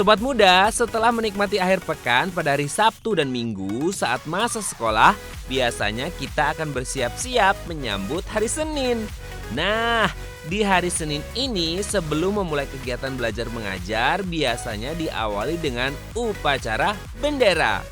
Sobat muda, setelah menikmati akhir pekan pada hari Sabtu dan Minggu saat masa sekolah, biasanya kita akan bersiap-siap menyambut hari Senin. Nah, di hari Senin ini sebelum memulai kegiatan belajar mengajar, biasanya diawali dengan upacara bendera.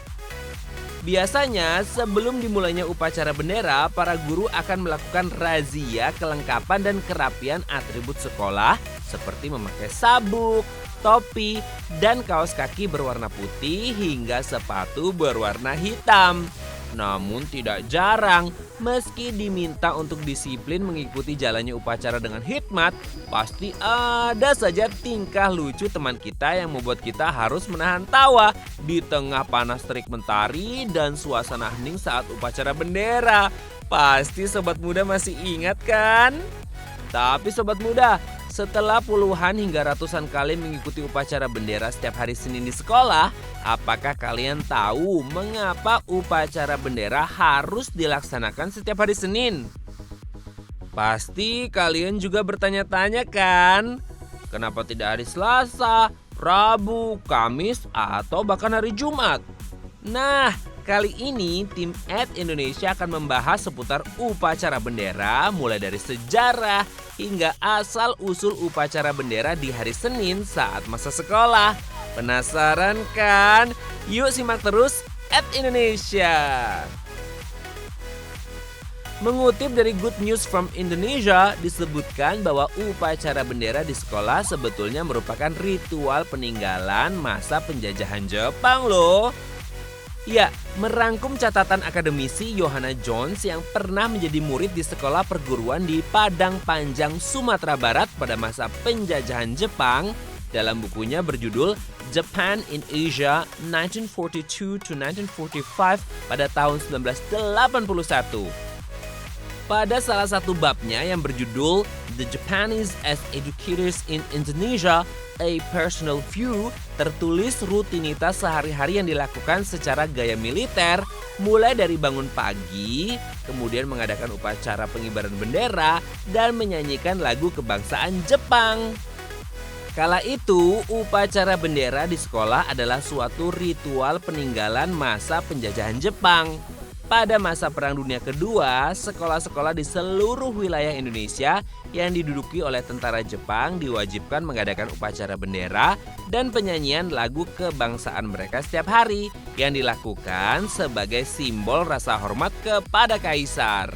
Biasanya sebelum dimulainya upacara bendera, para guru akan melakukan razia kelengkapan dan kerapian atribut sekolah seperti memakai sabuk, topi, dan kaos kaki berwarna putih hingga sepatu berwarna hitam. Namun tidak jarang, meski diminta untuk disiplin mengikuti jalannya upacara dengan hikmat, pasti ada saja tingkah lucu teman kita yang membuat kita harus menahan tawa di tengah panas terik mentari dan suasana hening saat upacara bendera. Pasti sobat muda masih ingat kan? Tapi sobat muda, setelah puluhan hingga ratusan kali mengikuti upacara bendera setiap hari Senin di sekolah, apakah kalian tahu mengapa upacara bendera harus dilaksanakan setiap hari Senin? Pasti kalian juga bertanya-tanya kan? Kenapa tidak hari Selasa, Rabu, Kamis, atau bahkan hari Jumat? Nah, kali ini tim @Indonesia akan membahas seputar upacara bendera mulai dari sejarah hingga asal-usul upacara bendera di hari Senin saat masa sekolah. Penasaran kan? Yuk simak terus @Indonesia. Mengutip dari Good News from Indonesia, disebutkan bahwa upacara bendera di sekolah sebetulnya merupakan ritual peninggalan masa penjajahan Jepang loh. Ya, merangkum catatan akademisi Johanna Jones yang pernah menjadi murid di sekolah perguruan di Padang Panjang, Sumatera Barat pada masa penjajahan Jepang dalam bukunya berjudul Japan in Asia 1942 to 1945 pada tahun 1981. Pada salah satu babnya yang berjudul The Japanese as Educators in Indonesia, A Personal View, tertulis rutinitas sehari-hari yang dilakukan secara gaya militer, mulai dari bangun pagi, kemudian mengadakan upacara pengibaran bendera, dan menyanyikan lagu kebangsaan Jepang. Kala itu, upacara bendera di sekolah adalah suatu ritual peninggalan masa penjajahan Jepang. Pada masa Perang Dunia Kedua, sekolah-sekolah di seluruh wilayah Indonesia yang diduduki oleh tentara Jepang diwajibkan mengadakan upacara bendera dan penyanyian lagu kebangsaan mereka setiap hari yang dilakukan sebagai simbol rasa hormat kepada kaisar.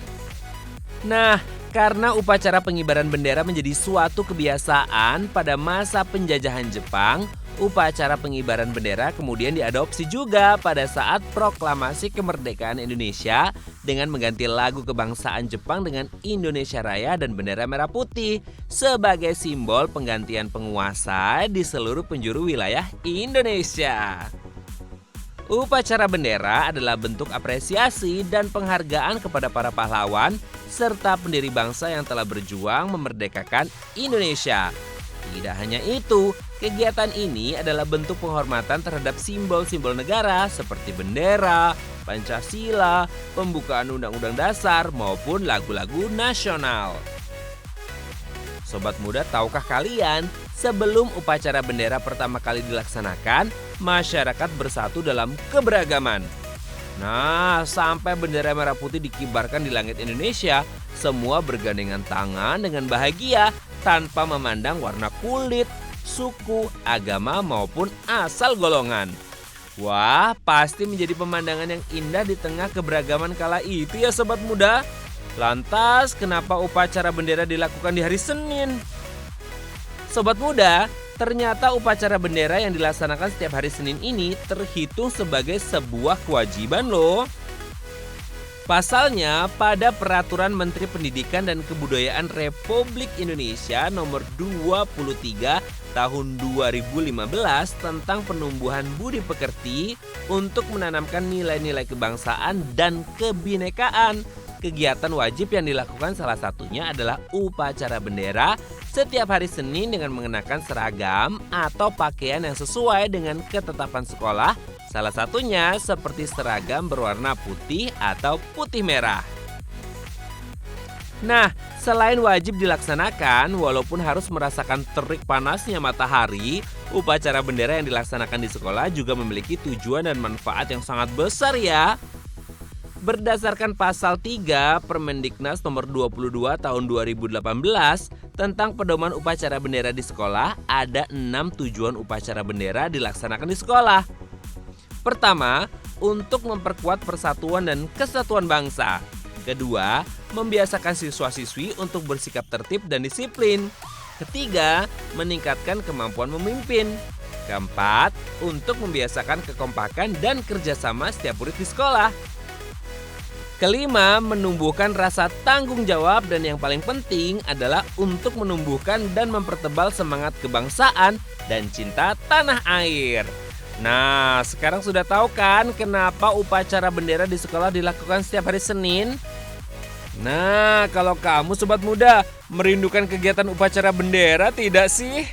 Nah, karena upacara pengibaran bendera menjadi suatu kebiasaan pada masa penjajahan Jepang, upacara pengibaran bendera kemudian diadopsi juga pada saat proklamasi kemerdekaan Indonesia dengan mengganti lagu kebangsaan Jepang dengan Indonesia Raya dan bendera merah putih sebagai simbol penggantian penguasa di seluruh penjuru wilayah Indonesia. Upacara bendera adalah bentuk apresiasi dan penghargaan kepada para pahlawan serta pendiri bangsa yang telah berjuang memerdekakan Indonesia. Tidak hanya itu, kegiatan ini adalah bentuk penghormatan terhadap simbol-simbol negara seperti bendera, Pancasila, pembukaan Undang-Undang Dasar maupun lagu-lagu nasional. Sobat muda, tahukah kalian sebelum upacara bendera pertama kali dilaksanakan, masyarakat bersatu dalam keberagaman. Nah, sampai bendera merah putih dikibarkan di langit Indonesia, semua bergandengan tangan dengan bahagia tanpa memandang warna kulit, suku, agama maupun asal golongan. Wah, pasti menjadi pemandangan yang indah di tengah keberagaman kala itu ya sobat muda. Lantas, kenapa upacara bendera dilakukan di hari Senin? Sobat muda, ternyata upacara bendera yang dilaksanakan setiap hari Senin ini terhitung sebagai sebuah kewajiban loh. Pasalnya, pada Peraturan Menteri Pendidikan dan Kebudayaan Republik Indonesia Nomor 23 Tahun 2015 tentang penumbuhan budi pekerti untuk menanamkan nilai-nilai kebangsaan dan kebinekaan, kegiatan wajib yang dilakukan salah satunya adalah upacara bendera setiap hari Senin dengan mengenakan seragam atau pakaian yang sesuai dengan ketetapan sekolah. Salah satunya seperti seragam berwarna putih atau putih merah. Nah, selain wajib dilaksanakan, walaupun harus merasakan terik panasnya matahari, Upacara bendera yang dilaksanakan di sekolah juga memiliki tujuan dan manfaat yang sangat besar ya. Berdasarkan pasal 3 Permendiknas nomor 22 tahun 2018 tentang pedoman upacara bendera di sekolah, ada 6 tujuan upacara bendera dilaksanakan di sekolah. Pertama, untuk memperkuat persatuan dan kesatuan bangsa. Kedua, membiasakan siswa-siswi untuk bersikap tertib dan disiplin. Ketiga, meningkatkan kemampuan memimpin. Keempat, untuk membiasakan kekompakan dan kerjasama setiap murid di sekolah. Kelima, menumbuhkan rasa tanggung jawab, dan yang paling penting adalah untuk menumbuhkan dan mempertebal semangat kebangsaan dan cinta tanah air. Nah, sekarang sudah tahu kan kenapa upacara bendera di sekolah dilakukan setiap hari Senin? Nah, kalau kamu sobat muda merindukan kegiatan upacara bendera tidak sih?